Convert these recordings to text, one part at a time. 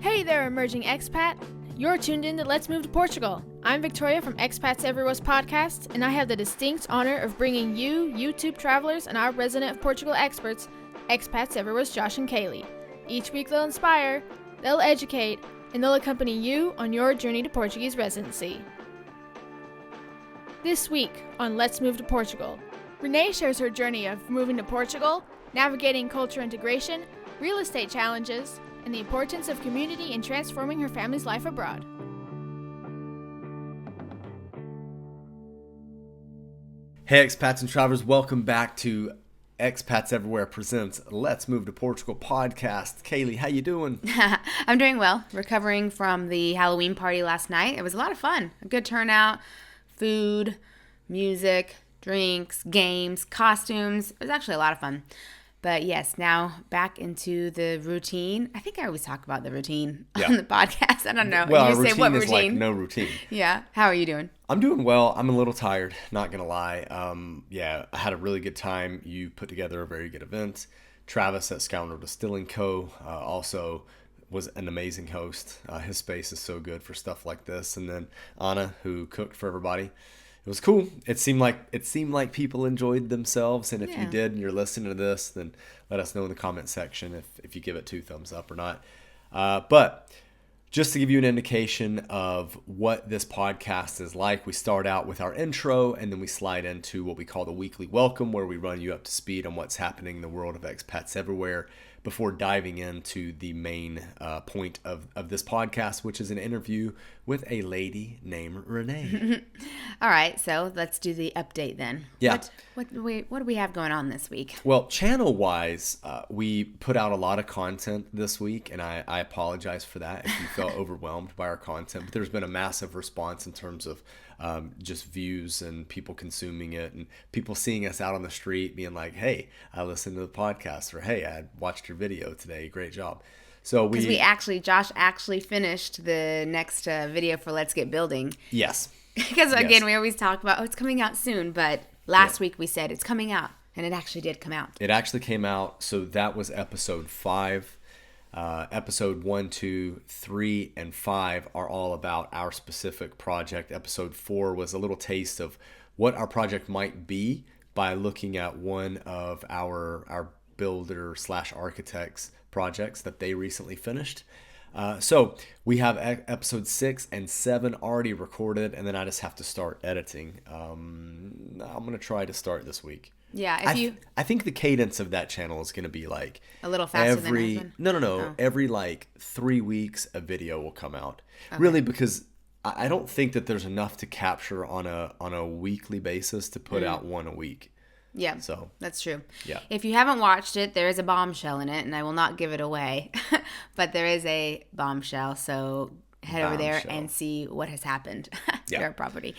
Hey there, emerging expat. You're tuned in to Let's Move to Portugal. I'm Victoria from Expats Everywhere's podcast, and I have the distinct honor of bringing you, YouTube travelers, and our resident Portugal experts, Expats Everywhere's Josh and Kalie. Each week they'll inspire, they'll educate, and they'll accompany you on your journey to Portuguese residency. This week on Let's Move to Portugal, Renee shares her journey of moving to Portugal, navigating culture integration, real estate challenges, and the importance of community in transforming her family's life abroad. Hey expats and travelers, welcome back to Expats Everywhere presents Let's Move to Portugal podcast. Kalie, how you doing? I'm doing well. Recovering from the Halloween party last night. It was a lot of fun. A good turnout, food, music, drinks, games, costumes. It was actually a lot of fun. But yes, now back into the routine. I think I always talk about the routine on the podcast. I don't know. Well, you say what routine? Is like no routine. Yeah. How are you doing? I'm doing well. I'm a little tired, not going to lie. I had a really good time. You put together a very good event. Travis at Scoundrel Distilling Co. Also was an amazing host. His space is so good for stuff like this. And then Anna, who cooked for everybody. It was cool. It seemed like people enjoyed themselves, and if you did and you're listening to this, then let us know in the comment section if you give it 2 thumbs up or not. But just to give you an indication of what this podcast is like, we start out with our intro, and then we slide into what we call the weekly welcome, where we run you up to speed on what's happening in the world of expats everywhere, before diving into the main point of this podcast, which is an interview with a lady named Renee. All right, so let's do the update then. Yeah. What do we have going on this week? Well, channel-wise, we put out a lot of content this week, and I apologize for that if you felt overwhelmed by our content. But there's been a massive response in terms of just views and people consuming it, and people seeing us out on the street being like, hey, I listened to the podcast, or hey, I watched your video today. Great job. So because Josh actually finished the next video for Let's Get Building. Yes. Because again, we always talk about, it's coming out soon, but last week we said it's coming out, and it actually did come out. It actually came out. So that was episode 5. Episode 1, 2, 3, and 5 are all about our specific project. Episode 4 was a little taste of what our project might be by looking at one of our builder/architects projects that they recently finished. So we have episode 6 and 7 already recorded, and then I just have to start editing. I'm going to try to start this week. Yeah, I think the cadence of that channel is going to be like a little faster than this one. No. Oh. Every like 3 weeks, a video will come out. Okay. Really, because I don't think that there's enough to capture on a weekly basis to put out one a week. Yeah, so that's true. Yeah. If you haven't watched it, there is a bombshell in it, and I will not give it away, but there is a bombshell. So head over there and see what has happened to our property.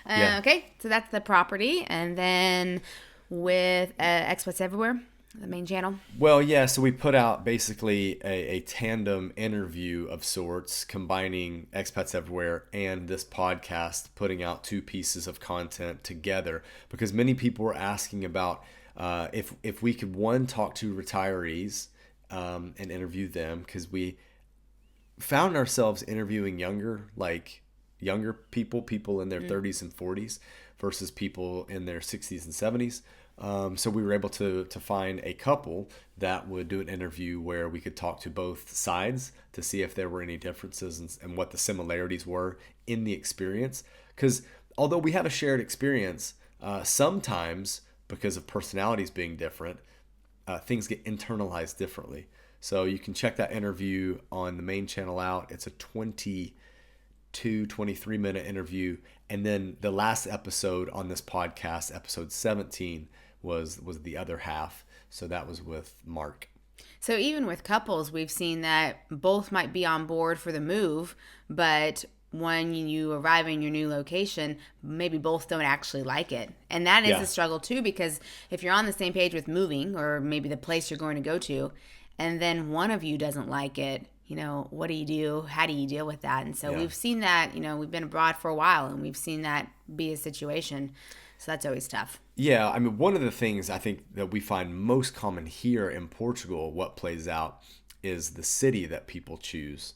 Okay, so that's the property, and then with Expats Everywhere, the main channel. Well, yeah, so we put out basically a tandem interview of sorts, combining Expats Everywhere and this podcast, putting out 2 pieces of content together, because many people were asking about if we could, one, talk to retirees and interview them, because we found ourselves interviewing younger people in their 30s and 40s versus people in their 60s and 70s. So we were able to find a couple that would do an interview where we could talk to both sides to see if there were any differences and what the similarities were in the experience. Because although we have a shared experience, sometimes because of personalities being different, things get internalized differently. So you can check that interview on the main channel out. It's a 23-minute interview. And then the last episode on this podcast, episode 17, was the other half. So that was with Mark. So even with couples, we've seen that both might be on board for the move, but when you arrive in your new location, maybe both don't actually like it. And that is a struggle too, because if you're on the same page with moving, or maybe the place you're going to go to, and then one of you doesn't like it, what do you do? How do you deal with that? And so we've seen that, we've been abroad for a while, and we've seen that be a situation. So that's always tough. Yeah, I mean, one of the things I think that we find most common here in Portugal, what plays out, is the city that people choose.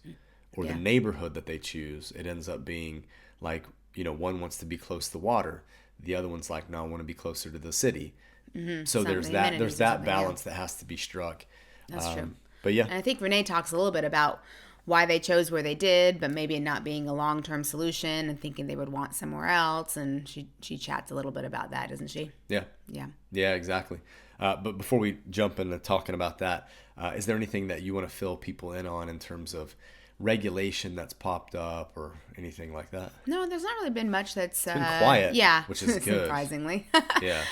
or the neighborhood that they choose, it ends up being like, one wants to be close to the water. The other one's like, no, I want to be closer to the city. Mm-hmm. So there's that balance that has to be struck. That's true. But yeah. And I think Renee talks a little bit about why they chose where they did, but maybe not being a long-term solution and thinking they would want somewhere else. And she chats a little bit about that, doesn't she? Yeah. Yeah. Yeah, exactly. But before we jump into talking about that, is there anything that you want to fill people in on in terms of regulation that's popped up or anything like that? No, there's not really been much that's been quiet. Yeah, which is good. Surprisingly. Yeah.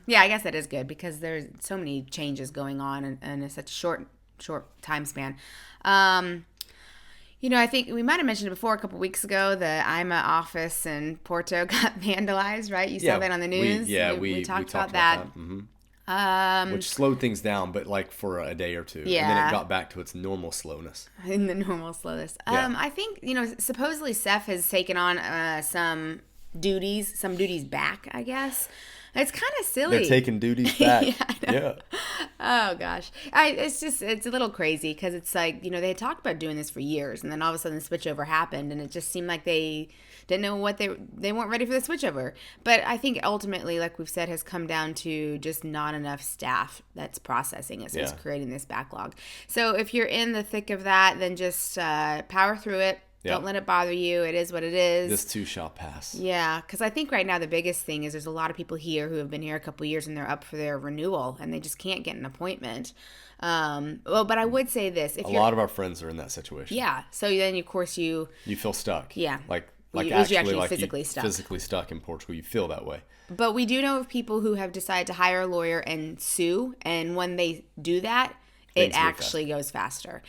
Yeah, I guess that is good because there's so many changes going on in such a short time span. I think we might have mentioned it before a couple weeks ago. The IMA office in Porto got vandalized, right? You saw that on the news. We talked about that. Mm-hmm. Which slowed things down, but like for a day or two. Yeah. And then it got back to its normal slowness. In the normal slowness. I think, supposedly Seth has taken on some duties back, I guess. It's kind of silly. They're taking duties back. Yeah. Oh, gosh. It's a little crazy because it's like, they had talked about doing this for years, and then all of a sudden the switchover happened, and it just seemed like they didn't know what they weren't ready for the switchover. But I think ultimately, like we've said, has come down to just not enough staff that's processing it. So it's creating this backlog. So if you're in the thick of that, then just power through it. Yep. Don't let it bother you. It is what it is. This too shall pass. Yeah, because I think right now the biggest thing is there's a lot of people here who have been here a couple of years and they're up for their renewal and they just can't get an appointment. But I would say this: a lot of our friends are in that situation. Yeah. So then, of course, you feel stuck. Yeah. Like actually physically stuck. Physically stuck in Portugal. You feel that way. But we do know of people who have decided to hire a lawyer and sue, and when they do that, it actually goes faster.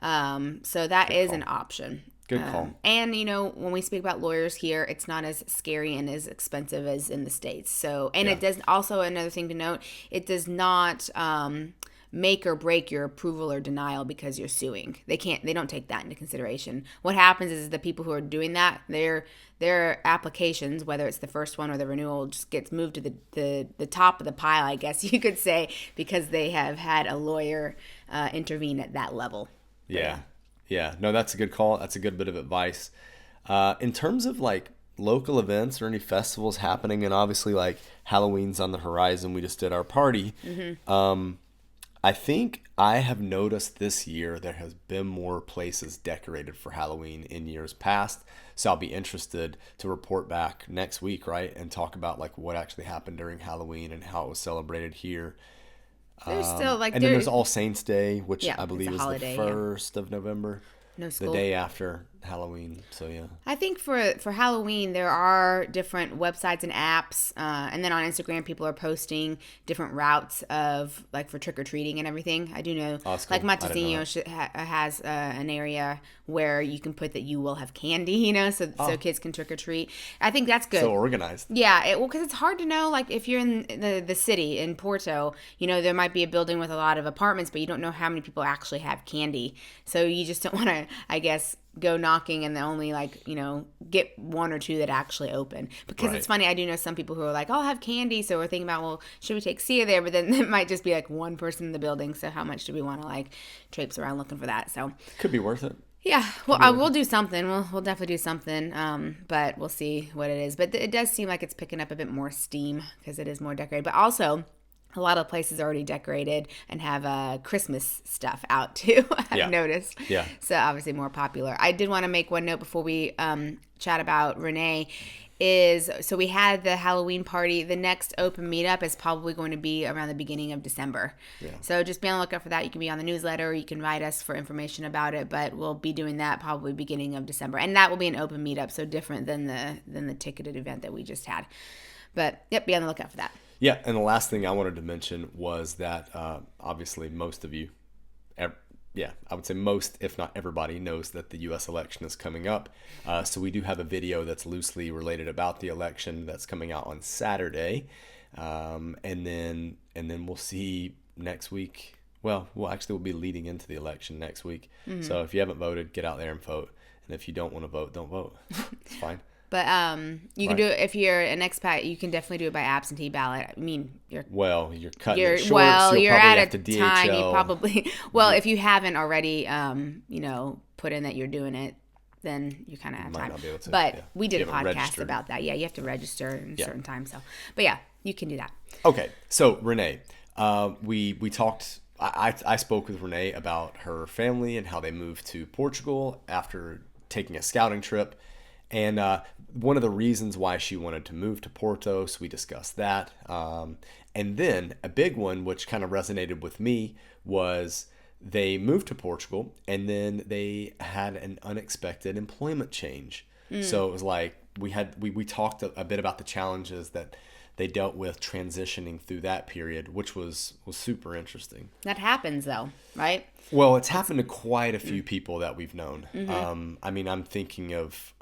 Yeah. So that is an option. Good call. And, when we speak about lawyers here, it's not as scary and as expensive as in the States. So, and it does also, another thing to note, it does not make or break your approval or denial because you're suing. They don't take that into consideration. What happens is the people who are doing that, their applications, whether it's the first one or the renewal, just gets moved to the top of the pile, I guess you could say, because they have had a lawyer intervene at that level. Yeah. Yeah, no, that's a good call. That's a good bit of advice. In terms of like local events or any festivals happening, and obviously like Halloween's on the horizon. We just did our party. Mm-hmm. I think I have noticed this year there has been more places decorated for Halloween in years past. So I'll be interested to report back next week, right, and talk about like what actually happened during Halloween and how it was celebrated here. There's still and then there's All Saints Day, which I believe is holiday, the 1st of November. No school. The day after Halloween. So yeah. I think for Halloween there are different websites and apps, and then on Instagram people are posting different routes of like for trick or treating and everything. I do know, like Matosinhos has an area where you can put that you will have candy, so kids can trick or treat. I think that's good. So organized. Yeah, because it's hard to know. Like if you're in the city in Porto, there might be a building with a lot of apartments, but you don't know how many people actually have candy. So you just don't want to, I guess, go knocking and then only get one or two that actually open. Because It's funny, I do know some people who are like, I'll have candy, so we're thinking about, well, should we take Sia there? But then it might just be like one person in the building, so how much do we want to traipse around looking for that? So could be worth it. Yeah, well, we'll do something. We'll definitely do something, but we'll see what it is. But it does seem like it's picking up a bit more steam because it is more decorated. But also, a lot of places are already decorated and have Christmas stuff out too, I've noticed. Yeah. So obviously more popular. I did want to make one note before we chat about Renee. So we had the Halloween party. The next open meetup is probably going to be around the beginning of December. Yeah. So just be on the lookout for that. You can be on the newsletter or you can write us for information about it, but we'll be doing that probably beginning of December. And that will be an open meetup, so different than the ticketed event that we just had. But yep, be on the lookout for that. Yeah, and the last thing I wanted to mention was that obviously most of you, I would say most, if not everybody, knows that the U.S. election is coming up. So we do have a video that's loosely related about the election that's coming out on Saturday. And then we'll see next week. Well, we'll be leading into the election next week. Mm-hmm. So if you haven't voted, get out there and vote. And if you don't want to vote, don't vote. It's fine. But you can do it if you're an expat. You can definitely do it by absentee ballot. I mean, you're cutting it short. You're at a time. You probably if you haven't already, put in that you're doing it, then you kind of have time. Not be able to, but we did a podcast about that. Yeah, you have to register in a certain time. So, but yeah, you can do that. Okay, so Renee, we talked. I spoke with Renee about her family and how they moved to Portugal after taking a scouting trip. And one of the reasons why she wanted to move to Porto, so we discussed that. And then a big one, which kind of resonated with me, was they moved to Portugal and then they had an unexpected employment change. So it was like we talked a bit about the challenges that they dealt with transitioning through that period, which was super interesting. That happens though, right? Well, it's happened to quite a few people that we've known. I mean, I'm thinking of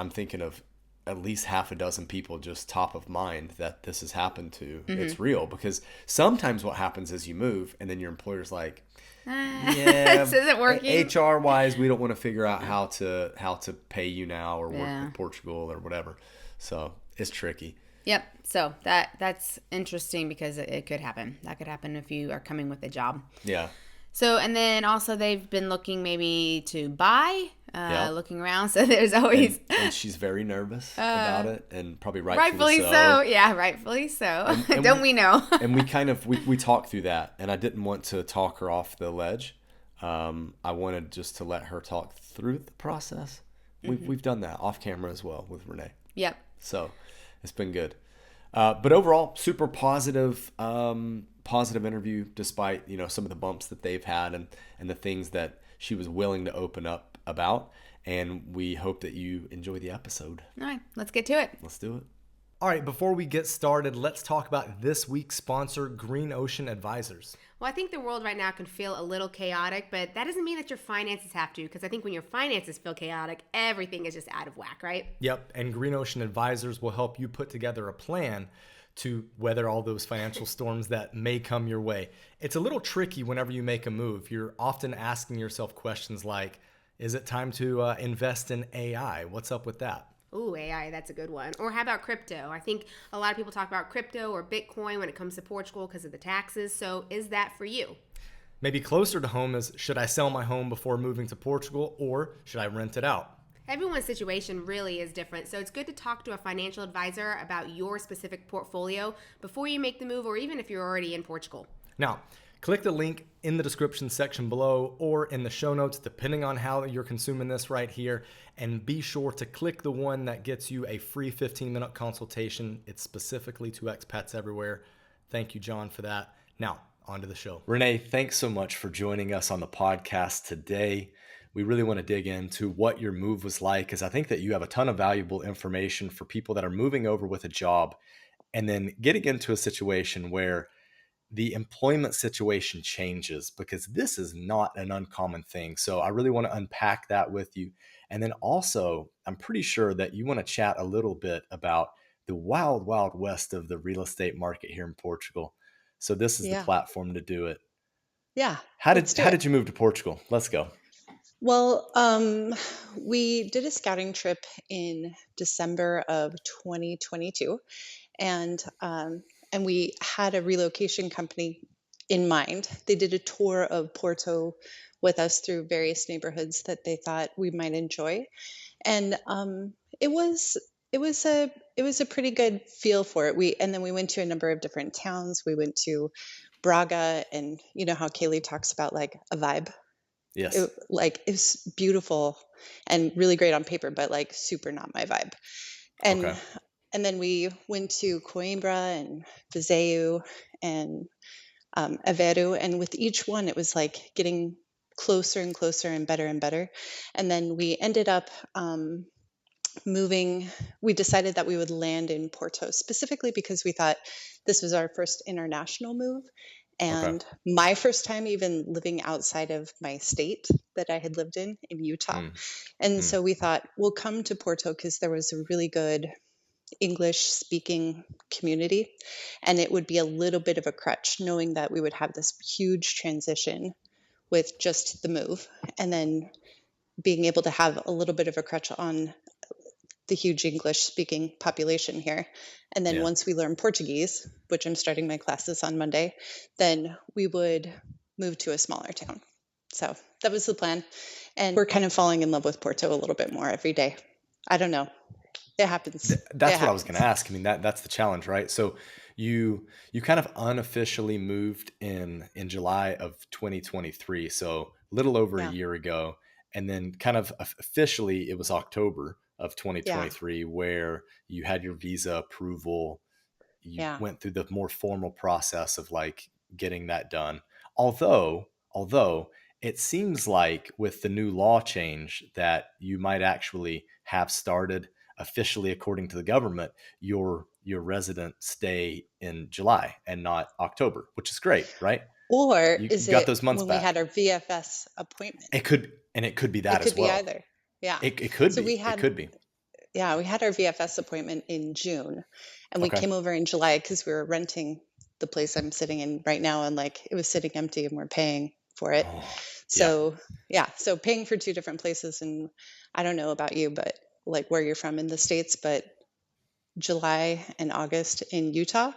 at least half a dozen people just top of mind that this has happened to. It's real, because sometimes what happens is you move and then your employer's like, yeah, this isn't working. HR wise, we don't want to figure out how to pay you now or work in Portugal or whatever. So it's tricky. Yep. So that's interesting because it could happen. That could happen if you are coming with a job. Yeah. So, and then also they've been looking maybe to buy, looking around. So there's always... And she's very nervous about it, and probably rightfully so. Yeah, rightfully so. Don't we know? And we talked through that, and I didn't want to talk her off the ledge. I wanted just to let her talk through the process. We've done that off camera as well with Renee. Yep. So it's been good. But overall, super positive interview, despite, some of the bumps that they've had and the things that she was willing to open up about. And we hope that you enjoy the episode. All right, let's get to it. Let's do it. All right, before we get started, let's talk about this week's sponsor, Green Ocean Advisors. Well, I think the world right now can feel a little chaotic, but that doesn't mean that your finances have to, because I think when your finances feel chaotic, everything is just out of whack, right? Yep, and Green Ocean Advisors will help you put together a plan to weather all those financial storms that may come your way. It's a little tricky whenever you make a move. You're often asking yourself questions like, is it time to invest in AI? What's up with that? Ooh, AI, that's a good one. Or how about crypto? I think a lot of people talk about crypto or Bitcoin when it comes to Portugal because of the taxes. So is that for you? Maybe closer to home is, should I sell my home before moving to Portugal, or should I rent it out? Everyone's situation really is different, so it's good to talk to a financial advisor about your specific portfolio before you make the move, or even if you're already in Portugal. Now, click the link in the description section below or in the show notes, depending on how you're consuming this right here. And be sure to click the one that gets you a free 15-minute consultation. It's specifically to Expats Everywhere. Thank you, John, for that. Now, on to the show. Renee, thanks so much for joining us on the podcast today. We really want to dig into what your move was like, because I think that you have a ton of valuable information for people that are moving over with a job and then getting into a situation where the employment situation changes, because this is not an uncommon thing. So I really want to unpack that with you. And then also, I'm pretty sure that you want to chat a little bit about the wild, wild west of the real estate market here in Portugal. So this is the platform to do it. Yeah. How did you move to Portugal? Let's go. Well, we did a scouting trip in December of 2022, and we had a relocation company in mind. They did a tour of Porto with us through various neighborhoods that they thought we might enjoy, and it was a pretty good feel for it. And then we went to a number of different towns. We went to Braga, and you know how Kalie talks about like a vibe. Yes. It was beautiful and really great on paper, but like super not my vibe. And then we went to Coimbra and Viseu and Aveiro, and with each one it was like getting closer and closer and better and better. And then we ended up moving. We decided that we would land in Porto, specifically because we thought this was our first international move. And my first time even living outside of my state that I had lived in Utah. And so we thought, we'll come to Porto because there was a really good English speaking community. And it would be a little bit of a crutch knowing that we would have this huge transition with just the move. And then being able to have a little bit of a crutch on the huge English speaking population here. And then Yeah. once we learn Portuguese, which I'm starting my classes on Monday, then we would move to a smaller town. So that was the plan. And we're kind of falling in love with Porto a little bit more every day. I don't know. It happens. That's It what I was going to happens. ask. I mean, that's the challenge, right? So you kind of unofficially moved in July of 2023, so a little over a Yeah. year ago, and then kind of officially it was October of Yeah. 2023 where you had your visa approval. You Yeah. went through the more formal process of like getting that done. Although it seems like with the new law change that you might actually have started officially, according to the government, your resident stay in July and not October, which is great, right? Or You is got it those months when we back. had our VFS appointment? It could be It that as could be well. either. Yeah. It could So be. It could be. we had our VFS appointment in June, and we Okay. came over in July because we were renting the place I'm sitting in right now, and like it was sitting empty and we're paying for it. Oh, yeah. So paying for two different places. And I don't know about you, but like where you're from in the States, but July and August in Utah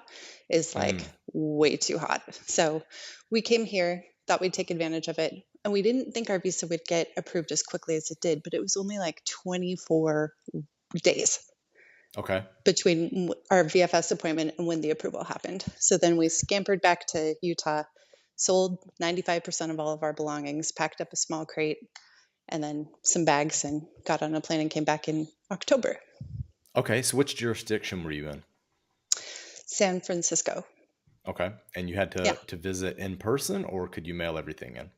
is like way too hot. So we came here, thought we'd take advantage of it. And we didn't think our visa would get approved as quickly as it did, but it was only like 24 days Okay. between our VFS appointment and when the approval happened. So then we scampered back to Utah, sold 95% of all of our belongings, packed up a small crate and then some bags, and got on a plane and came back in October. Okay. So which jurisdiction were you in? San Francisco. Okay. And you had Yeah. to visit in person, or could you mail everything in?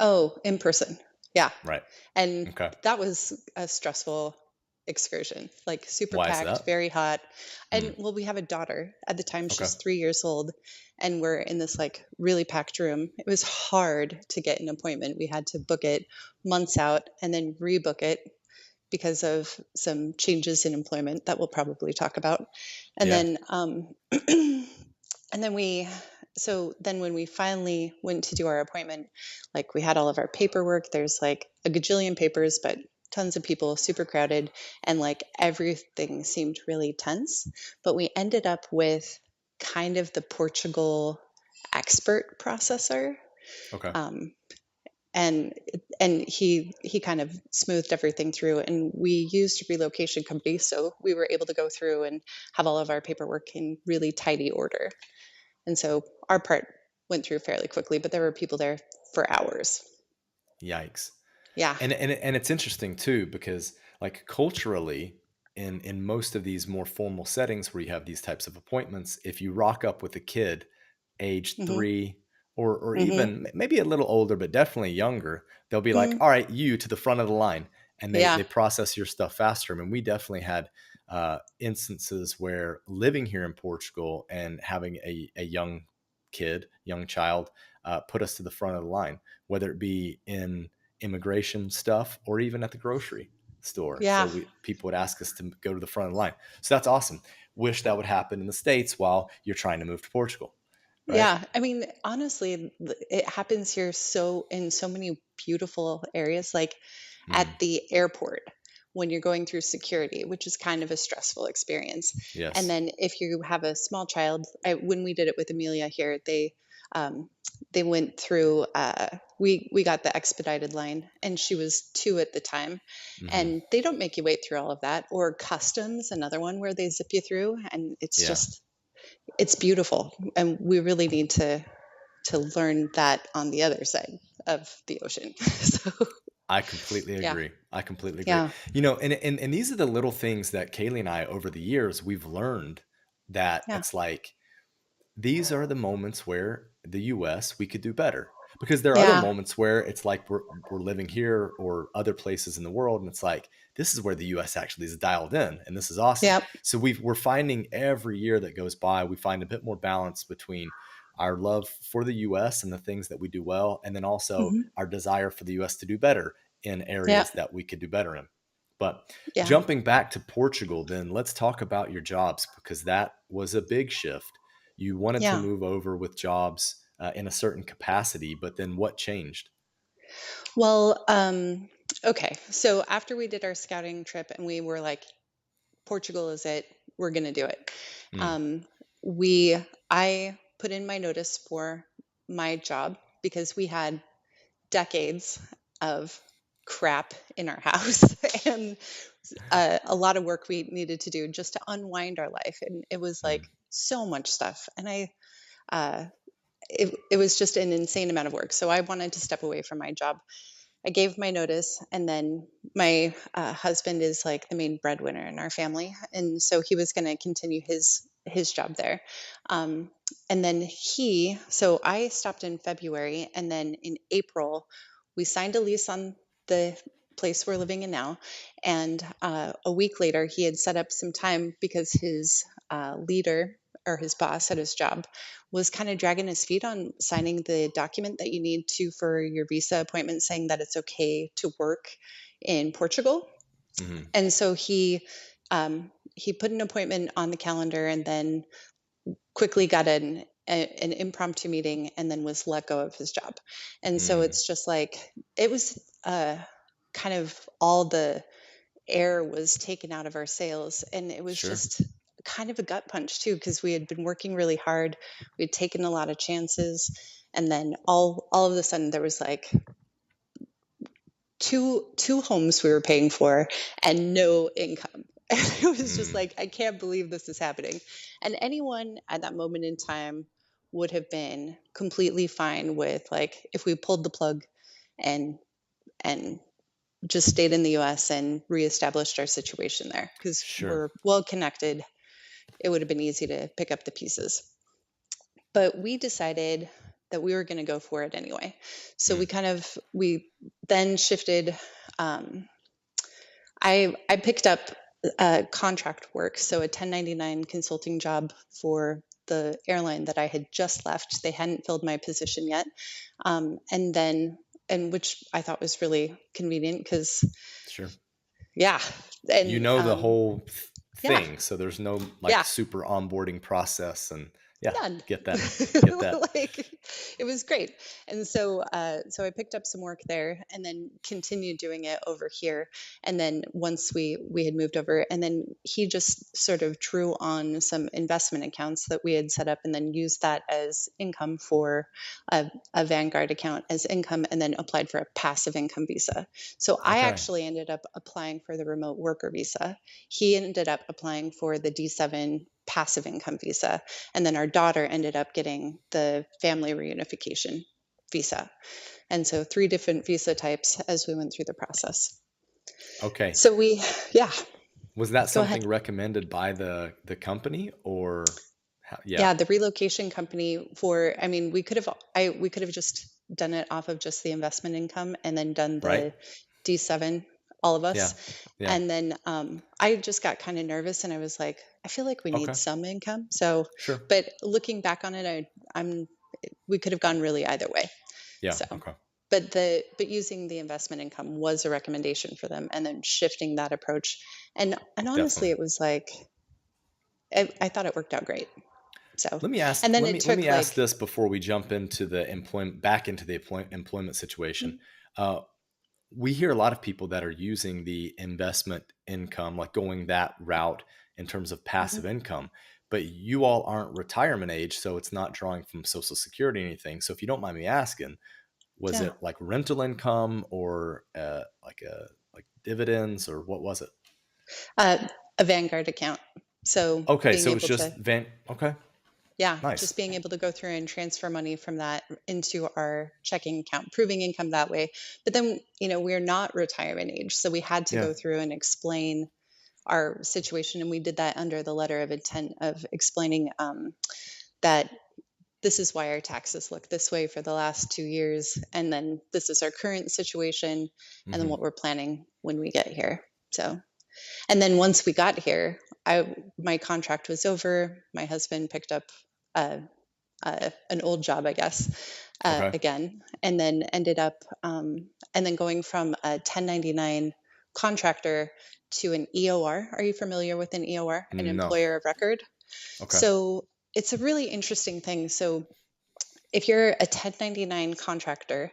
Oh, in person. Yeah. Right. And Okay. that was a stressful excursion, like super Why is packed, that? very hot. And well, we have a daughter at the time, she's Okay. 3 years old, and we're in this like really packed room. It was hard to get an appointment. We had to book it months out and then rebook it because of some changes in employment that we'll probably talk about. And Yeah. then and then when we finally went to do our appointment, like we had all of our paperwork. There's like a gajillion papers, but tons of people, super crowded, and like everything seemed really tense. But we ended up with kind of the Portugal expert processor. Okay. And he kind of smoothed everything through, and we used a relocation company, so we were able to go through and have all of our paperwork in really tidy order. And so our part went through fairly quickly, but there were people there for hours. Yikes. Yeah. And it's interesting too, because like culturally in most of these more formal settings where you have these types of appointments, if you rock up with a kid age Mm-hmm. 3 or Mm-hmm. even maybe a little older, but definitely younger, they'll be like, all right, you to the front of the line. And Yeah. they process your stuff faster. I mean, we definitely had instances where living here in Portugal and having a young child, put us to the front of the line, whether it be in immigration stuff or even at the grocery store. Yeah. So people would ask us to go to the front of the line. So that's awesome. Wish that would happen in the States while you're trying to move to Portugal. Right? Yeah. I mean, honestly, it happens here in so many beautiful areas, like at the airport when you're going through security, which is kind of a stressful experience. Yes. And then if you have a small child, when we did it with Amelia here, they went through, we got the expedited line, and she was 2 at the time. And they don't make you wait through all of that. Or customs, another one where they zip you through, and it's it's beautiful. And we really need to learn that on the other side of the ocean. So I completely Yeah. agree. I completely agree. Yeah. You know, and these are the little things that Kalie and I over the years we've learned that Yeah. it's like these are the moments where the US we could do better. Because there are Yeah. other moments where it's like we're living here or other places in the world, and it's like this is where the US actually is dialed in, and this is awesome. Yep. So we're finding every year that goes by, we find a bit more balance between our love for the US and the things that we do well, and then also our desire for the US to do better in areas that we could do better in. But Yeah. jumping back to Portugal, then let's talk about your jobs, because that was a big shift. You wanted to Yeah. move over with jobs in a certain capacity, but then what changed? Well, okay. So after we did our scouting trip and we were like Portugal is it. We're going to do it. Mm. I put in my notice for my job because we had decades of crap in our house and a lot of work we needed to do just to unwind our life. And it was like so much stuff. And it was just an insane amount of work. So I wanted to step away from my job. I gave my notice, and then my husband is like the main breadwinner in our family, and so he was going to continue his job there. And then so I stopped in February, and then in April, we signed a lease on the place we're living in now. And a week later, he had set up some time because his leader or his boss at his job was kind of dragging his feet on signing the document that you need to for your visa appointment, saying that it's okay to work in Portugal. Mm-hmm. And so he put an appointment on the calendar and then quickly got an impromptu meeting and then was let go of his job. And so it's just like, it was kind of all the air was taken out of our sails. And it was just kind of a gut punch too, because we had been working really hard. We'd taken a lot of chances. And then all of a sudden there was like two homes we were paying for and no income. And it was just like, I can't believe this is happening. And anyone at that moment in time would have been completely fine with like, if we pulled the plug and just stayed in the US and reestablished our situation there, because we're well connected. It would have been easy to pick up the pieces. But we decided that we were going to go for it anyway. So we then shifted. I picked up contract work, so a 1099 consulting job for the airline that I had just left. They hadn't filled my position yet. And which I thought was really convenient because, yeah. And, the whole thing. So there's no super onboarding process and get that. Like, it was great. And so I picked up some work there and then continued doing it over here. And then once we had moved over, and then he just sort of drew on some investment accounts that we had set up and then used that as income for a Vanguard account as income, and then applied for a passive income visa. So I actually ended up applying for the remote worker visa. He ended up applying for the D7 passive income visa. And then our daughter ended up getting the family reunification visa. And so 3 different visa types as we went through the process. Okay. So was that something recommended by the company or? Yeah, the relocation company we could have just done it off of just the investment income and then done the D7, all of us. Yeah. And then I just got kind of nervous and I was like, I feel like we need some income. So, but looking back on it, we could have gone really either way. Yeah. So, but using the investment income was a recommendation for them, and then shifting that approach. And honestly, it was like, I thought it worked out great. So let me ask, ask this before we jump into the employment situation. We hear a lot of people that are using the investment income, like going that route in terms of passive income, but you all aren't retirement age, so it's not drawing from Social Security or anything. So if you don't mind me asking, was it like rental income or like dividends, or what was it? A Vanguard account. So so it's just Yeah, nice. Just being able to go through and transfer money from that into our checking account, proving income that way. But then, we're not retirement age. So we had to go through and explain our situation. And we did that under the letter of intent of explaining that this is why our taxes look this way for the last 2 years. And then this is our current situation. And then what we're planning when we get here. So, and then once we got here, my contract was over. My husband picked up an old job, I guess, again, and then ended up, and then going from a 1099 contractor to an EOR. Are you familiar with an EOR, an employer of record? Okay. So it's a really interesting thing. So if you're a 1099 contractor,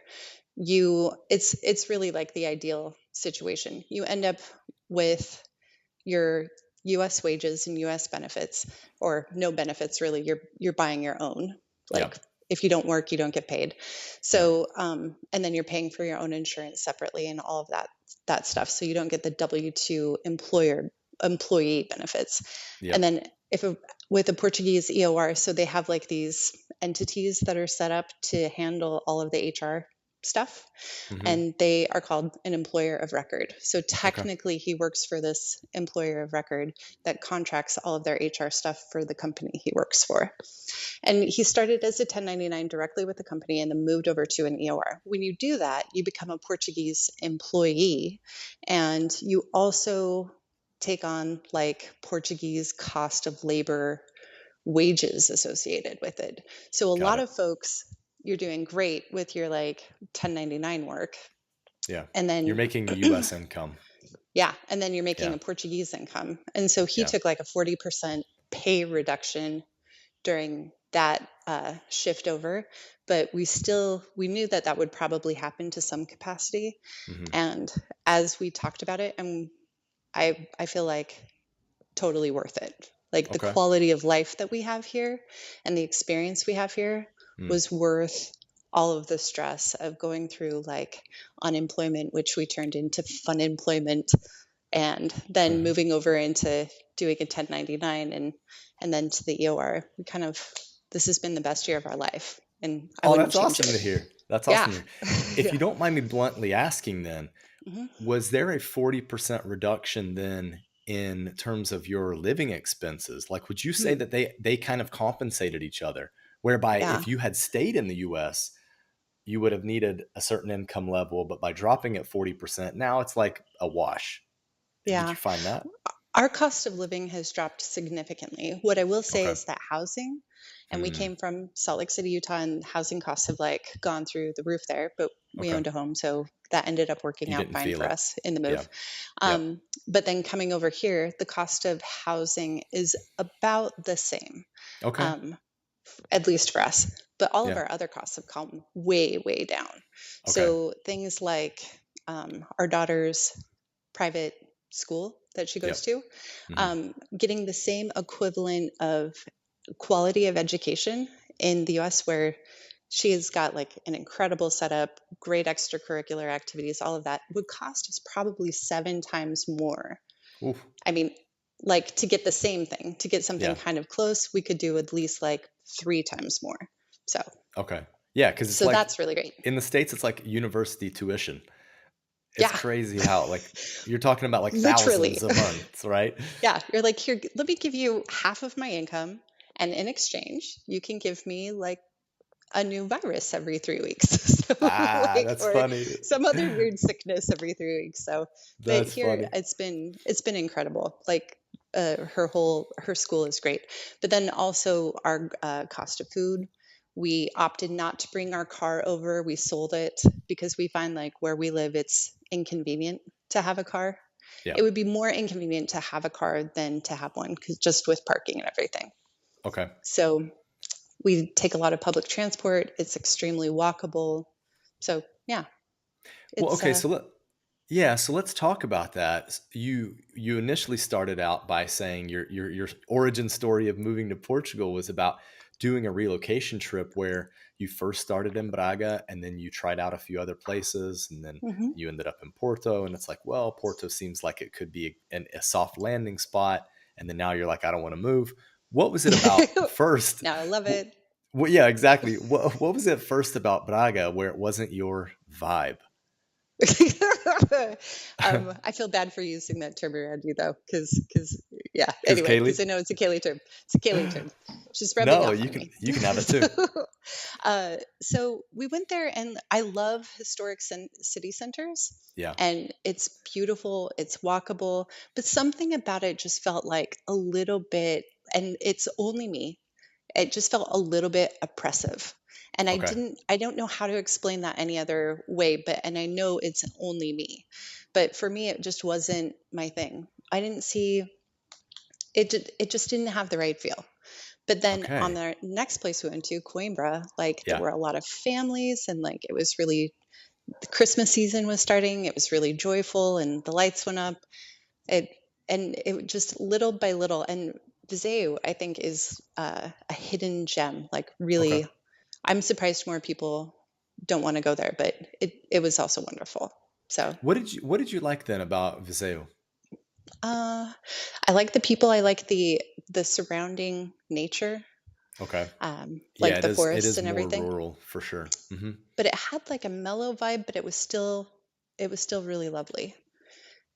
it's really like the ideal situation. You end up with your US wages and US benefits, or no benefits really. You're buying your own. Like if you don't work, you don't get paid. So and then you're paying for your own insurance separately and all of that stuff. So you don't get the W-2 employee benefits. And then with a Portuguese EOR, so they have like these entities that are set up to handle all of the HR stuff, and they are called an employer of record. So technically he works for this employer of record that contracts all of their HR stuff for the company he works for. And he started as a 1099 directly with the company and then moved over to an EOR. When you do that, you become a Portuguese employee, and you also take on like Portuguese cost of labor wages associated with it. So a lot of folks, you're doing great with your like 1099 work. Yeah. And then you're making US income. Yeah. And then you're making a Portuguese income. And so he took like a 40% pay reduction during that shift over. But we knew that would probably happen to some capacity. And as we talked about it, and I feel like totally worth it. Like the quality of life that we have here and the experience we have here was worth all of the stress of going through like unemployment, which we turned into fun employment, and then moving over into doing a 1099 and then to the EOR. This has been the best year of our life. And that's awesome to hear. That's awesome to hear. If you don't mind me bluntly asking then, was there a 40% reduction then in terms of your living expenses? Like, would you say that they kind of compensated each other? Whereby if you had stayed in the US, you would have needed a certain income level, but by dropping it 40%, now it's like a wash. Yeah. Did you find that? Our cost of living has dropped significantly. What I will say is that housing, and we came from Salt Lake City, Utah, and housing costs have like gone through the roof there, but we owned a home. So that ended up working out fine for us in the move. But then coming over here, the cost of housing is about the same. At least for us, but all of our other costs have come way, way down. So things like our daughter's private school that she goes to, getting the same equivalent of quality of education in the US, where she has got like an incredible setup, great extracurricular activities, all of that would cost us probably 7 times more. Oof. I mean, like to get the same thing, to get something kind of close, we could do at least like 3 times more. So because so like, that's really great. In the States, it's like university tuition. It's crazy how like you're talking about like thousands a month, right? You're like, here, let me give you half of my income, and in exchange, you can give me like a new virus every 3 weeks. So, that's funny. Some other weird sickness every 3 weeks. So, but here it's been incredible. Like her school is great, but then also our cost of food. We opted not to bring our car over. We sold it because we find like where we live, it's inconvenient to have a car. It would be more inconvenient to have a car than to have one, because just with parking and everything. So we take a lot of public transport. It's extremely walkable. So so let's talk about that. You initially started out by saying your origin story of moving to Portugal was about doing a relocation trip where you first started in Braga and then you tried out a few other places, and then you ended up in Porto, and it's like, well, Porto seems like it could be a soft landing spot. And then now you're like, I don't want to move. What was it about first? Now I love it. Well, yeah, exactly. What was it first about Braga where it wasn't your vibe? I feel bad for using that term around you though, because anyway, because I know it's a Kalie term. It's a Kalie term. She's rubbing off on me. You can have it too. So we went there, and I love historic city centers. And it's beautiful, it's walkable, but something about it just felt like a little bit, and it's only me, it just felt a little bit oppressive. And I don't know how to explain that any other way, and I know it's only me, but for me, it just wasn't my thing. I didn't see it. It just didn't have the right feel. But then on the next place we went to, Coimbra, like there were a lot of families, and like it was really, the Christmas season was starting. It was really joyful, and the lights went up. and it just little by little. And Viseu, I think, is a hidden gem. Like Okay. really, I'm surprised more people don't want to go there, but it was also wonderful. So What did you like then about Viseu? I like the people. I like the surrounding nature, Okay. Yeah, like the it forests is and more everything. rural for sure. Hmm. But it had like a mellow vibe, but it was still really lovely.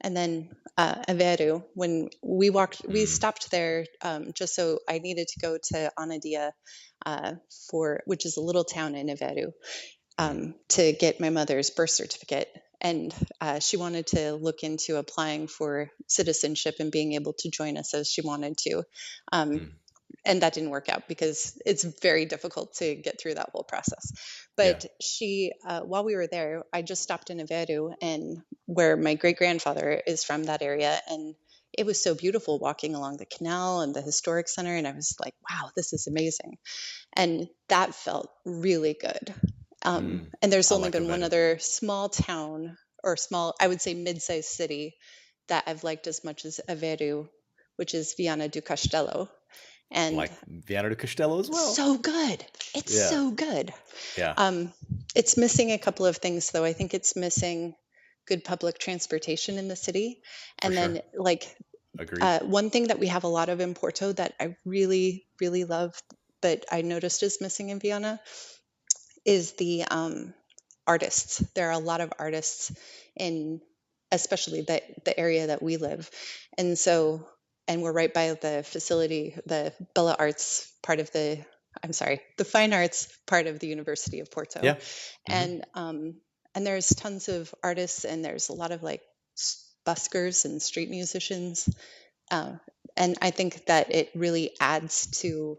And then Aveiro, when we stopped there just so I needed to go to Anadia which is a little town in Aveiro, to get my mother's birth certificate. And she wanted to look into applying for citizenship and being able to join us as she wanted to. And that didn't work out because it's very difficult to get through that whole process. Yeah. But she, while we were there, I just stopped in Aveiro, and where my great grandfather is from, that area, and it was so beautiful walking along the canal and the historic center, and I was like, wow, this is amazing. And that felt really good. And there's I only like been one Aveiro. other small town, or small, I would say mid-sized city, that I've liked as much as Aveiro, which is Viana do Castelo. And Like Viana do Castelo as well. so good. It's Yeah. so good. Yeah. It's missing a couple of things, though. I think it's missing good public transportation in the city. And sure. then, like, Agreed. one thing that we have a lot of in Porto that I really, really love, but I noticed is missing in Viana, is the artists. There are a lot of artists in, especially the area that we live. And so, and we're right by the facility, the Bella Arts part of the fine arts part of the University of Porto. Yeah. And there's tons of artists, and there's a lot of like buskers and street musicians. And I think that it really adds to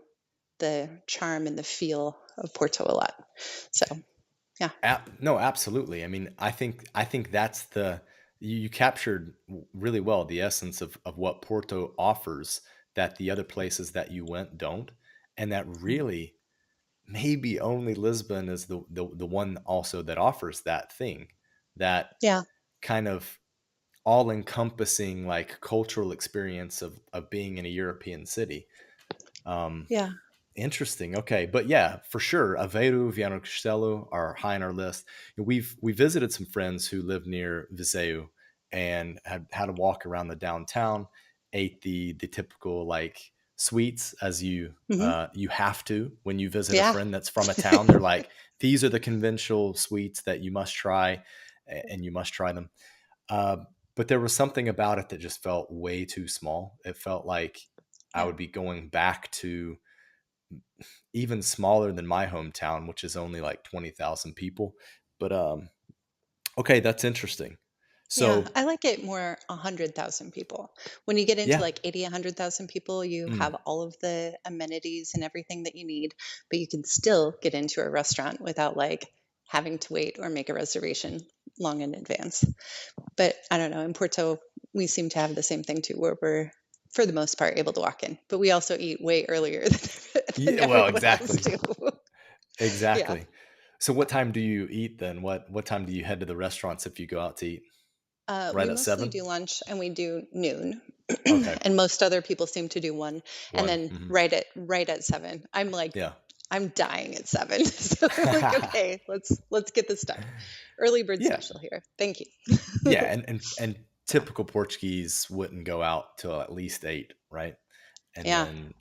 the charm and the feel of Porto a lot. So, yeah. No, absolutely. I mean, I think that's you captured really well the essence of what Porto offers that the other places that you went don't. And that really maybe only Lisbon is the one also that offers that thing, that Yeah. kind of all encompassing like cultural experience of being in a European city. Yeah. Interesting. Okay. But yeah, for sure. Aveiro, Viana do Castelo are high on our list. We visited some friends who live near Viseu and had to walk around the downtown, ate the typical like sweets as you have to when you visit a friend that's from a town. They're like, these are the conventional sweets that you must try, and you must try them. But there was something about it that just felt way too small. It felt like I would be going back to even smaller than my hometown, which is only like 20,000 people. But okay, that's interesting. So I like it more 100,000 people. When you get into like 80, 100,000 people, you have all of the amenities and everything that you need, but you can still get into a restaurant without like having to wait or make a reservation long in advance. But I don't know, in Porto, we seem to have the same thing too, where we're, for the most part, able to walk in, but we also eat way earlier than everyone else too. Exactly. Yeah. So what time do you eat then? What time do you head to the restaurants if you go out to eat? Right We at 7? mostly do lunch, and we do noon. Okay. And most other people seem to do one. And then right at 7. I'm like, I'm dying at 7. So I'm like, okay, let's get this done. Early bird special here. Thank you. Yeah, and typical Portuguese wouldn't go out till at least 8, right? And then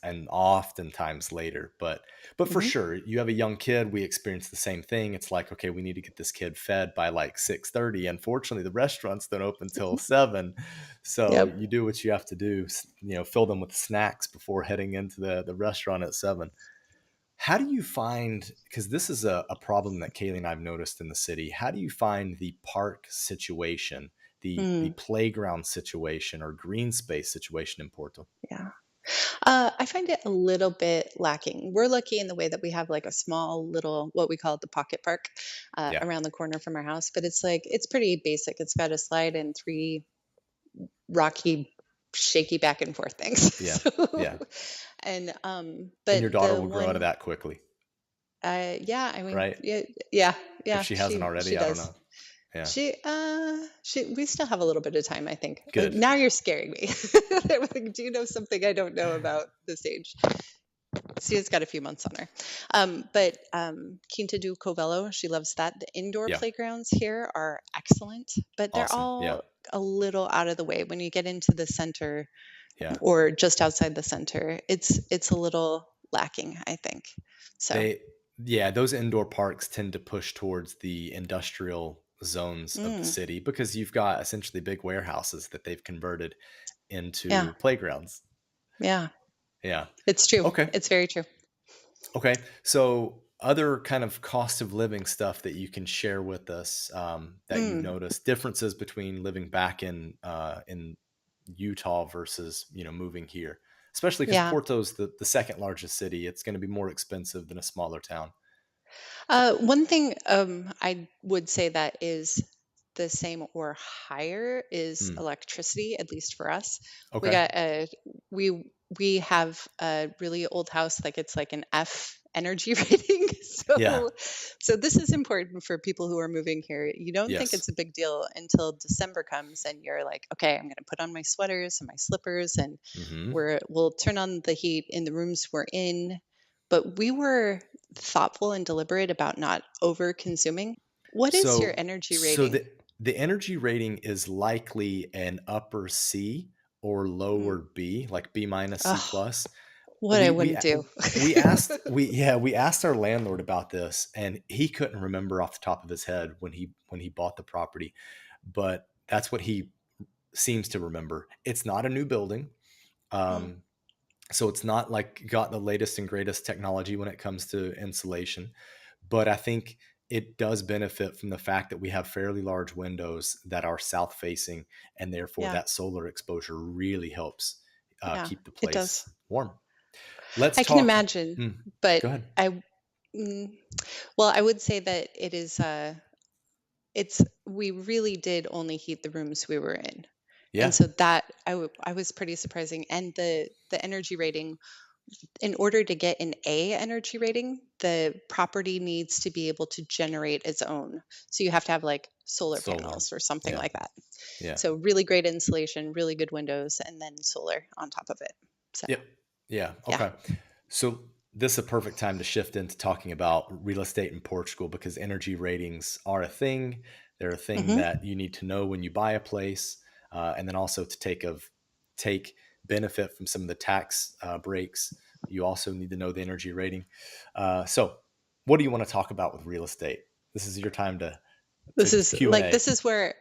and oftentimes later, but for sure, you have a young kid. We experience the same thing. It's like, okay, we need to get this kid fed by like 6:30. Unfortunately, the restaurants don't open till 7, so you do what you have to do. Fill them with snacks before heading into the restaurant at 7. How do you find, because this is a problem that Kalie and I've noticed in the city, how do you find the park situation, the playground situation or green space situation in Porto? Yeah. I find it a little bit lacking. We're lucky in the way that we have like a small little, what we call the pocket park around the corner from our house, but it's pretty basic. It's got a slide and 3 rocky, shaky back and forth things. Yeah. And but and your daughter will grow out of that quickly. I mean, right? Yeah. If she hasn't already, I don't know. Yeah. We still have a little bit of time, I think. Good. Now you're scaring me. Do you know something I don't know about this age? She's got a few months on her. But Quinta do Covello, she loves that. The indoor Yeah. playgrounds here are excellent, but they're Awesome. all Yeah. a little out of the way. When you get into the center Yeah. or just outside the center, it's a little lacking, I think. So Those indoor parks tend to push towards the industrial zones of the city because you've got essentially big warehouses that they've converted into playgrounds. Yeah. Yeah. It's true. Okay. It's very true. Okay. So other kind of cost of living stuff that you can share with us that you notice, differences between living back in Utah versus, moving here, especially because Porto's the second largest city. It's going to be more expensive than a smaller town. One thing I would say that is the same or higher is electricity, at least for us. Okay. We have a really old house, like it's like an F energy rating. So this is important for people who are moving here. You don't think it's a big deal until December comes and you're like, okay, I'm going to put on my sweaters and my slippers and we'll turn on the heat in the rooms we're in. But we were thoughtful and deliberate about not over consuming. What is your energy rating? So the energy rating is likely an upper C or lower B, like B minus C plus. What I wouldn't do. we asked our landlord about this, and he couldn't remember off the top of his head when he bought the property, but that's what he seems to remember. It's not a new building. So it's not like got the latest and greatest technology when it comes to insulation, but I think it does benefit from the fact that we have fairly large windows that are south facing, and therefore that solar exposure really helps keep the place warm. I can imagine, but go ahead. I would say that it is, we really did only heat the rooms we were in. Yeah. And so that I was pretty surprising. And the energy rating, in order to get an A energy rating, the property needs to be able to generate its own. So you have to have like solar panels or something like that. Yeah. So really great insulation, really good windows, and then solar on top of it. So. Yep. Yeah. Okay. So this is a perfect time to shift into talking about real estate in Portugal, because energy ratings are a thing. They're a thing that you need to know when you buy a place. And then also to take benefit from some of the tax breaks. You also need to know the energy rating. So what do you want to talk about with real estate? This is your time to this is Q&A. This is where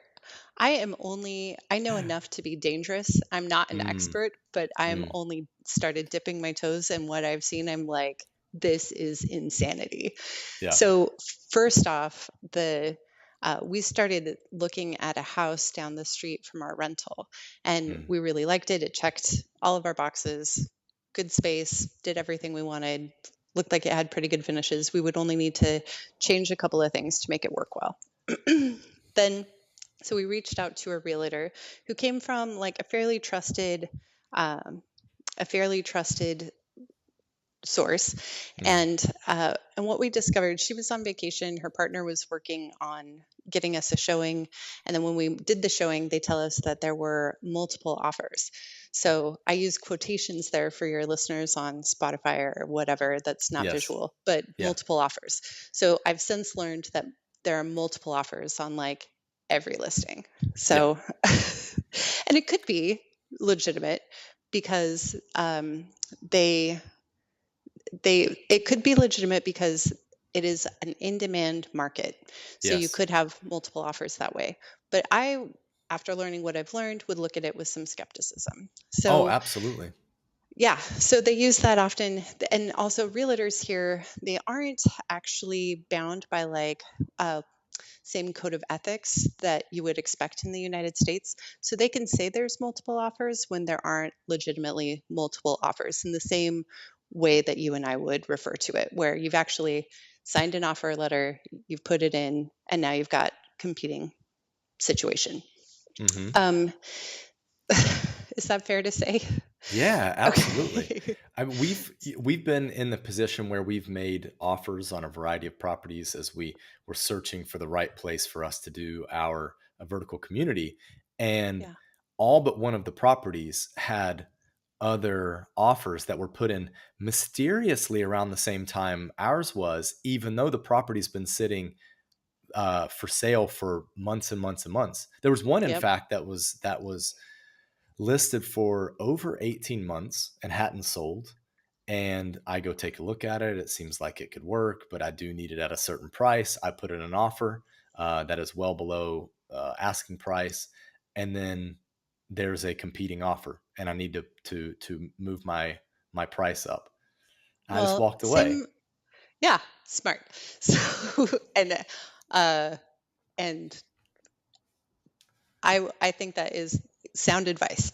I know enough to be dangerous. I'm not an expert, but I'm only started dipping my toes in what I've seen. I'm like, this is insanity. Yeah. So first off, we started looking at a house down the street from our rental, and we really liked it. It checked all of our boxes, good space, did everything we wanted, looked like it had pretty good finishes. We would only need to change a couple of things to make it work well. So we reached out to a realtor who came from like a fairly trusted source. And what we discovered, she was on vacation. Her partner was working on getting us a showing. And then when we did the showing, they tell us that there were multiple offers. So I use quotations there for your listeners on Spotify or whatever that's not visual, but multiple offers. So I've since learned that there are multiple offers on like every listing. So, and it could be legitimate because it could be legitimate because it is an in-demand market. So you could have multiple offers that way. But I, after learning what I've learned, would look at it with some skepticism. So, absolutely. Yeah. So they use that often. And also realtors here, they aren't actually bound by like same code of ethics that you would expect in the United States. So they can say there's multiple offers when there aren't legitimately multiple offers, in the same way that you and I would refer to it, where you've actually signed an offer letter, you've put it in, and now you've got competing situation. Is that fair to say? Yeah, absolutely. Okay. We've been in the position where we've made offers on a variety of properties as we were searching for the right place for us to do our vertical community, and Yeah. all but one of the properties had other offers that were put in mysteriously around the same time ours was, even though the property's been sitting for sale for months and months and months. There was one, in Yep. fact, that was listed for over 18 months and hadn't sold. And I go take a look at it. It seems like it could work, but I do need it at a certain price. I put in an offer that is well below asking price. And then there's a competing offer and I need to move my price up. I just Well, walked away. same. Yeah, smart. So, uh, and I think that is sound advice,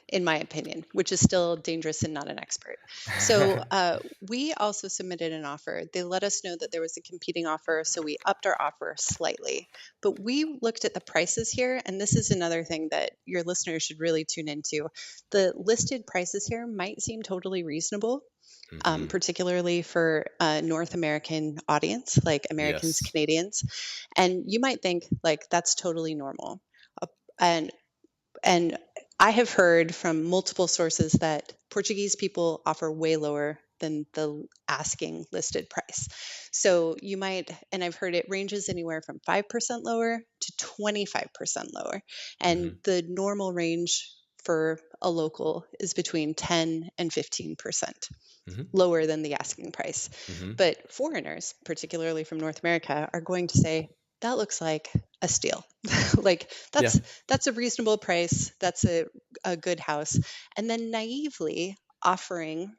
in my opinion, which is still dangerous and not an expert. So we also submitted an offer. They let us know that there was a competing offer, so we upped our offer slightly. But we looked at the prices here, and this is another thing that your listeners should really tune into. The listed prices here might seem totally reasonable. Mhm. Particularly for a North American audience, like Americans, Yes. Canadians. And you might think like that's totally normal. Uh, And and I have heard from multiple sources that Portuguese people offer way lower than the asking listed price. So you might, and I've heard it ranges anywhere from 5% lower to 25% lower. And Hmm. the normal range for a local is between 10 and 15% Hmm. lower than the asking price. Hmm. But foreigners, particularly from North America, are going to say, that looks like a steal. Like Yeah. that's a reasonable price. That's a good house. And then naively offering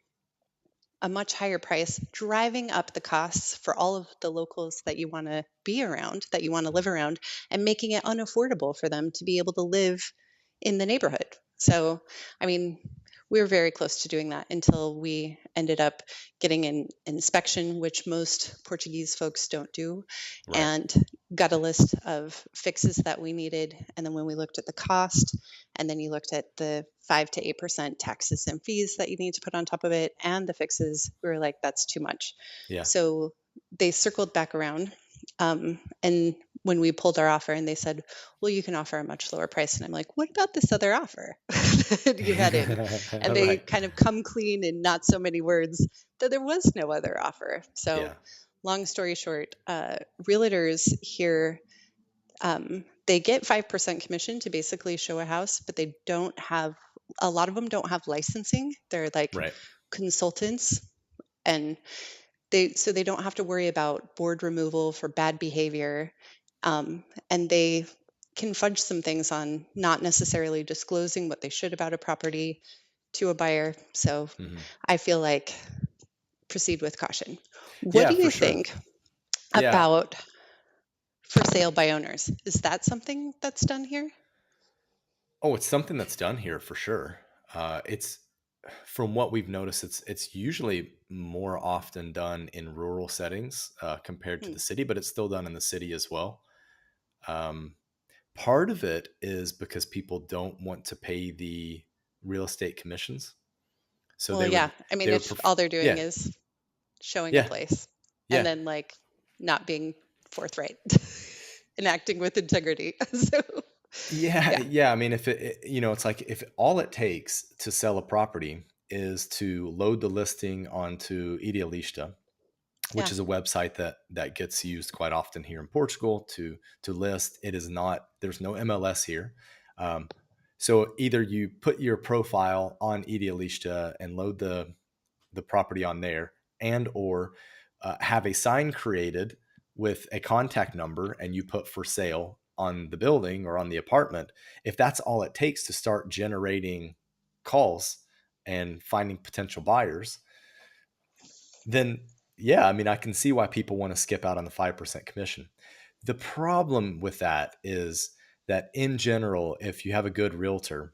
a much higher price, driving up the costs for all of the locals that you want to be around, that you want to live around, and making it unaffordable for them to be able to live in the neighborhood. So, I mean, we were very close to doing that until we ended up getting an inspection, which most Portuguese folks don't do, Right. and got a list of fixes that we needed. And then when we looked at the cost, and then you looked at the 5 to 8% taxes and fees that you need to put on top of it and the fixes, we were like, that's too much. Yeah. So they circled back around. And when we pulled our offer and they said, well, you can offer a much lower price. And I'm like, what about this other offer that you had in? And they Right. kind of come clean in not so many words that there was no other offer. So Yeah. long story short, realtors here, they get 5% commission to basically show a house, but they don't have, a lot of them don't have licensing. They're like Right. consultants, and so they don't have to worry about board removal for bad behavior. And they can fudge some things on not necessarily disclosing what they should about a property to a buyer. So Hmm. I feel like proceed with caution. What Yeah, do for you sure. think Yeah. about for sale by owners? Is that something that's done here? Oh, it's something that's done here for sure. It's from what we've noticed, it's usually more often done in rural settings compared to Hmm. the city, but it's still done in the city as well. Um, Part of it is because people don't want to pay the real estate commissions, so Well, they yeah. would I mean, they would if all they're doing yeah, is showing a yeah, place and yeah. then like not being forthright and acting with integrity. So, Yeah, yeah. yeah. I mean, if it's like if all it takes to sell a property is to load the listing onto Idealista, which Yeah. is a website that gets used quite often here in Portugal to list. It is not, there's no MLS here. Um, so either you put your profile on Idealista and load the property on there, and or have a sign created with a contact number and you put for sale on the building or on the apartment. If that's all it takes to start generating calls and finding potential buyers, then yeah, I mean, I can see why people want to skip out on the 5% commission. The problem with that is that in general, if you have a good realtor,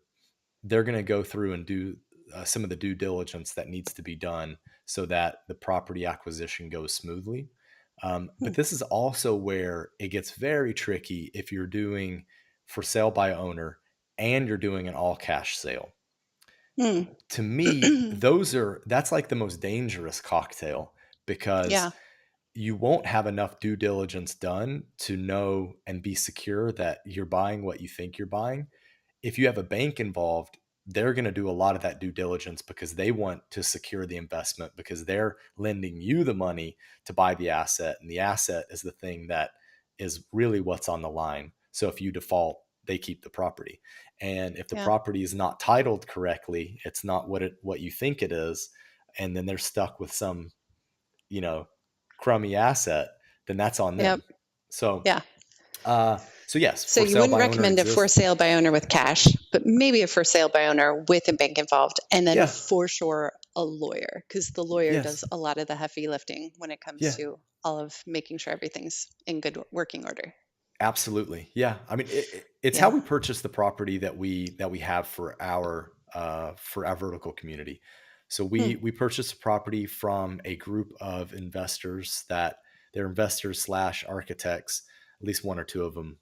they're going to go through and do some of the due diligence that needs to be done so that the property acquisition goes smoothly. Hmm. But this is also where it gets very tricky if you're doing for sale by owner and you're doing an all cash sale. Mm. To me, that's like the most dangerous cocktail, because Yeah. you won't have enough due diligence done to know and be secure that you're buying what you think you're buying. If you have a bank involved, they're going to do a lot of that due diligence because they want to secure the investment, because they're lending you the money to buy the asset. And the asset is the thing that is really what's on the line. So if you default, they keep the property. And if the Yeah. property is not titled correctly, it's not what you think it is, and then they're stuck with some, you know, crummy asset, then that's on Yep. them. So, Yeah. so yes, So for you sale wouldn't by owner recommend a for exists. sale by owner with cash, but maybe a for sale by owner with a bank involved, and then Yeah. for sure a lawyer, because the lawyer Yes. does a lot of the heavy lifting when it comes Yeah. to all of making sure everything's in good working order. Absolutely. Yeah. I mean, it's how Yeah. we purchase the property that we have for our vertical community. So we purchased a property from a group of investors that they're investors / architects. At least one or two of them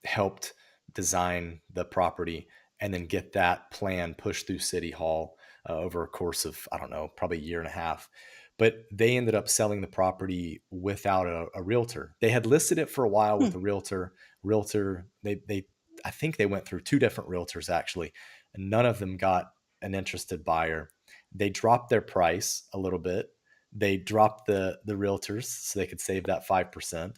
helped design the property and then get that plan pushed through City Hall over a course of, I don't know, probably a year and a half. But they ended up selling the property without a realtor. They had listed it for a while with a realtor. I think they went through 2 different realtors actually, and none of them got an interested buyer. They dropped their price a little bit. They dropped the realtors so they could save that 5%.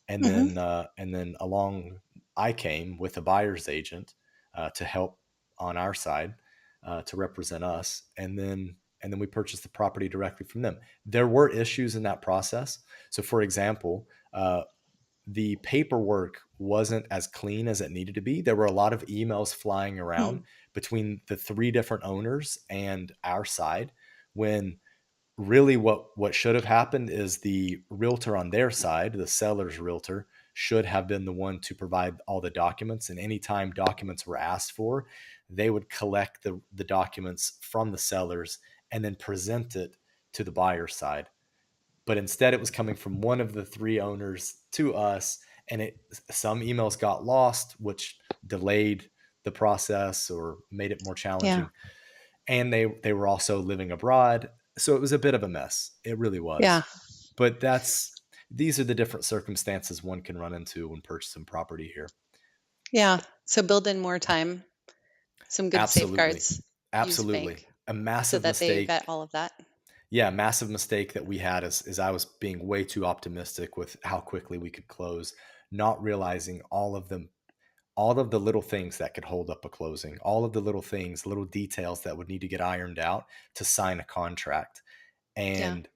And then along I came with a buyer's agent to help on our side to represent us, and then we purchased the property directly from them. There were issues in that process. So, for example, the paperwork wasn't as clean as it needed to be. There were a lot of emails flying around between the 3 different owners and our side, when really what should have happened is the realtor on their side, the seller's realtor, should have been the one to provide all the documents. And anytime documents were asked for, they would collect the documents from the sellers and then present it to the buyer's side. But instead it was coming from one of the 3 owners to us, and some emails got lost, which delayed the process or made it more challenging. Yeah. And they were also living abroad. So it was a bit of a mess. It really was. Yeah. But these are the different circumstances one can run into when purchasing property here. Yeah. So build in more time, some good Absolutely. safeguards. Absolutely. Use bank A massive so that mistake. they vet all of that. Yeah, massive mistake that we had is I was being way too optimistic with how quickly we could close, not realizing all of the little things that could hold up a closing, all of the little things, little details that would need to get ironed out to sign a contract. And,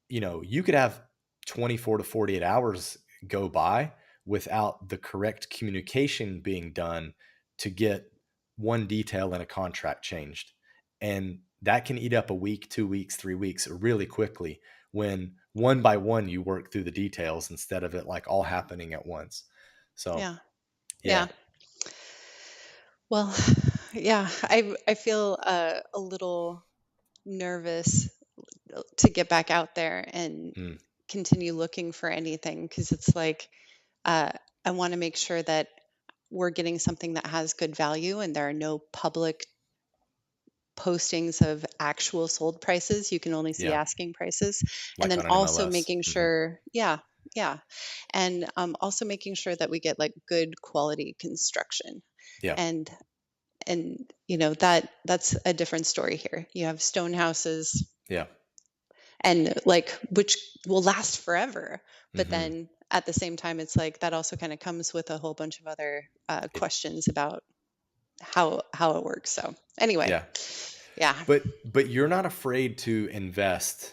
you could have 24 to 48 hours go by without the correct communication being done to get one detail in a contract changed. And that can eat up a week, 2 weeks, 3 weeks really quickly when one by one you work through the details instead of it like all happening at once. So, Yeah. Well, yeah, I feel a little nervous to get back out there and continue looking for anything, because it's like I want to make sure that we're getting something that has good value and there are no public postings of actual sold prices. You can only see asking prices. like And then on an also MLS. making sure, yeah. And also making sure that we get like good quality construction. Yeah. And that's a different story here. You have stone houses, Yeah. and like, which will last forever, but then at the same time, it's like that also kind of comes with a whole bunch of other questions about how it works. So anyway, yeah. But you're not afraid to invest.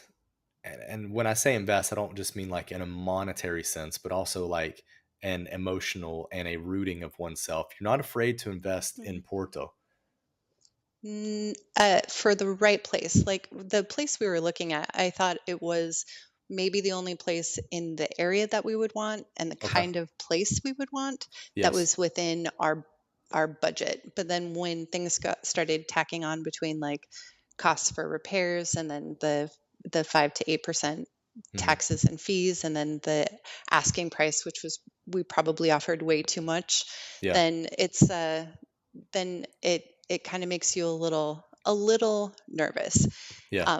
And when I say invest, I don't just mean like in a monetary sense, but also like an emotional and a rooting of oneself. You're not afraid to invest in Porto. For the right place, like the place we were looking at, I thought it was maybe the only place in the area that we would want and the kind of place we would want that was within our budget. But then when things started tacking on between like costs for repairs and then the 5 to 8% taxes and fees, and then the asking price, which was we probably offered way too much, then it it kind of makes you a little nervous. Yeah.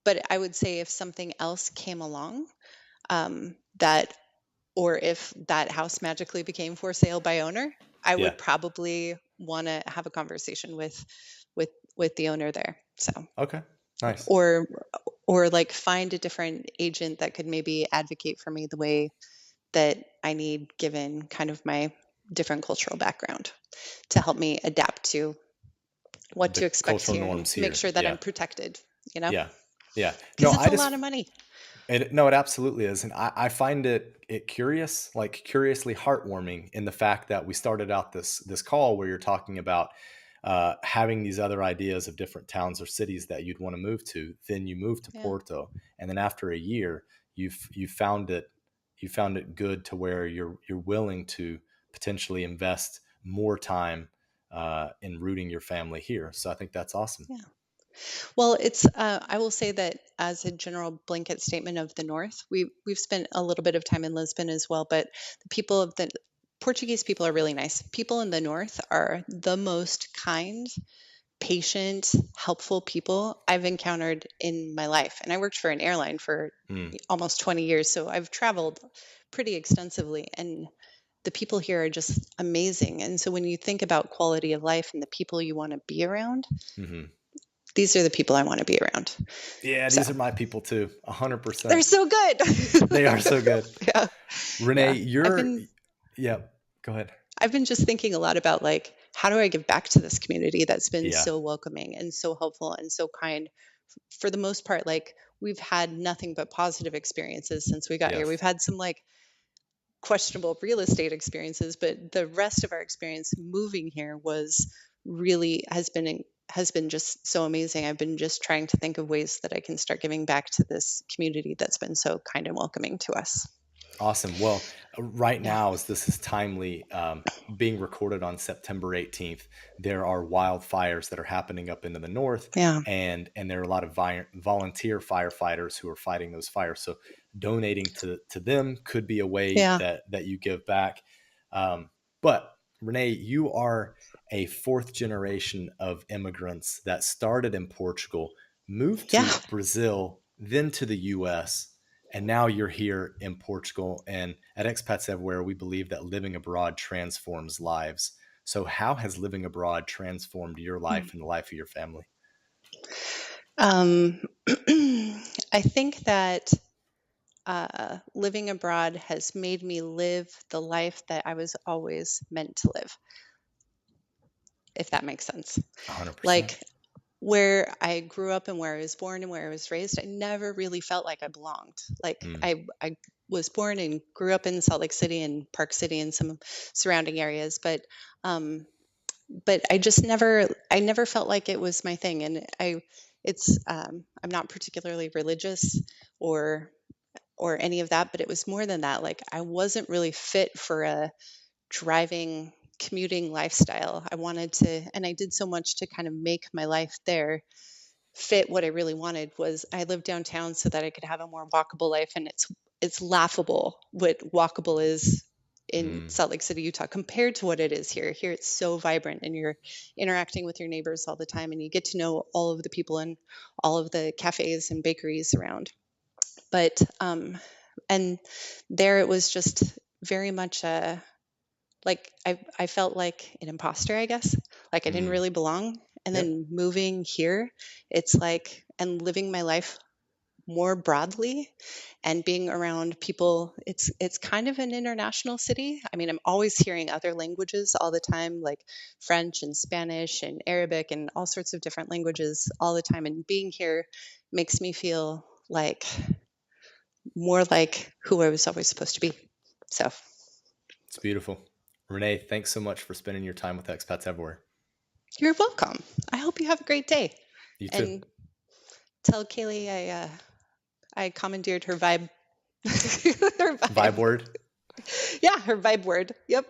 But I would say if something else came along, that, or if that house magically became for sale by owner, I Yeah. would probably want to have a conversation with the owner there. So Okay. Nice. or like find a different agent that could maybe advocate for me the way that I need, given kind of my different cultural background, to help me adapt to what The to expect cultural here and norms make here. sure that Yeah. I'm protected, you know, Yeah. Yeah. No, because it's a lot of money. No, it absolutely is. And I find it curious, like curiously heartwarming in the fact that we started out this call where you're talking about having these other ideas of different towns or cities that you'd want to move to. Then you move to Yeah. Porto, and then after a year, you found it good to where you're willing to potentially invest more time in rooting your family here. So I think that's awesome. Yeah. Well, I will say that as a general blanket statement of the North, we've spent a little bit of time in Lisbon as well, but the people of the Portuguese people are really nice. People in the North are the most kind, patient, helpful people I've encountered in my life. And I worked for an airline for almost 20 years, so I've traveled pretty extensively, and the people here are just amazing. And so when you think about quality of life and the people you want to be around, Mm-hmm. these are the people I want to be around. Yeah, So these are my people too, 100%. they're so good. They are so good. Yeah. Renee, Yeah. go ahead. I've been just thinking a lot about, like, how do I give back to this community that's been Yeah. so welcoming and so helpful and so kind. For the most part, like, we've had nothing but positive experiences since we got here. Yes. We've had some like questionable real estate experiences, but the rest of our experience moving here has been just so amazing. I've been just trying to think of ways that I can start giving back to this community that's been so kind and welcoming to us. Awesome. Well, right now, as this is timely, being recorded on September 18th, there are wildfires that are happening up into the north. Yeah. And there are a lot of volunteer firefighters who are fighting those fires. So donating to them could be a way Yeah. that you give back. But Renee, you are a fourth generation of immigrants that started in Portugal, moved to Yeah. Brazil, then to the US, and now you're here in Portugal. And at Expats Everywhere, we believe that living abroad transforms lives. So how has living abroad transformed your life and the life of your family? I think that living abroad has made me live the life that I was always meant to live, if that makes sense. 100%. Like, where I grew up and where I was born and where I was raised, I never really felt like I belonged. Like, I was born and grew up in Salt Lake City and Park City and some surrounding areas, but I never felt like it was my thing. And I'm not particularly religious or any of that, but it was more than that. Like, I wasn't really fit for a driving, commuting lifestyle. And I did so much to kind of make my life there fit. What I really wanted was, I lived downtown so that I could have a more walkable life. And it's laughable what walkable is in Salt Lake City, Utah, compared to what it is here. Here it's so vibrant, and you're interacting with your neighbors all the time, and you get to know all of the people in all of the cafes and bakeries around. But and there it was just very much like I felt like an imposter, I guess. Like, I didn't really belong. And then moving here, it's like, and living my life more broadly and being around people, it's kind of an international city. I mean, I'm always hearing other languages all the time, like French and Spanish and Arabic and all sorts of different languages all the time. And being here makes me feel like more like who I was always supposed to be. So it's beautiful. Renee, thanks so much for spending your time with Expats Everywhere. You're welcome. I hope you have a great day. You too. And tell Kalie I commandeered her vibe. Vibe word? Yeah, her vibe word. Yep.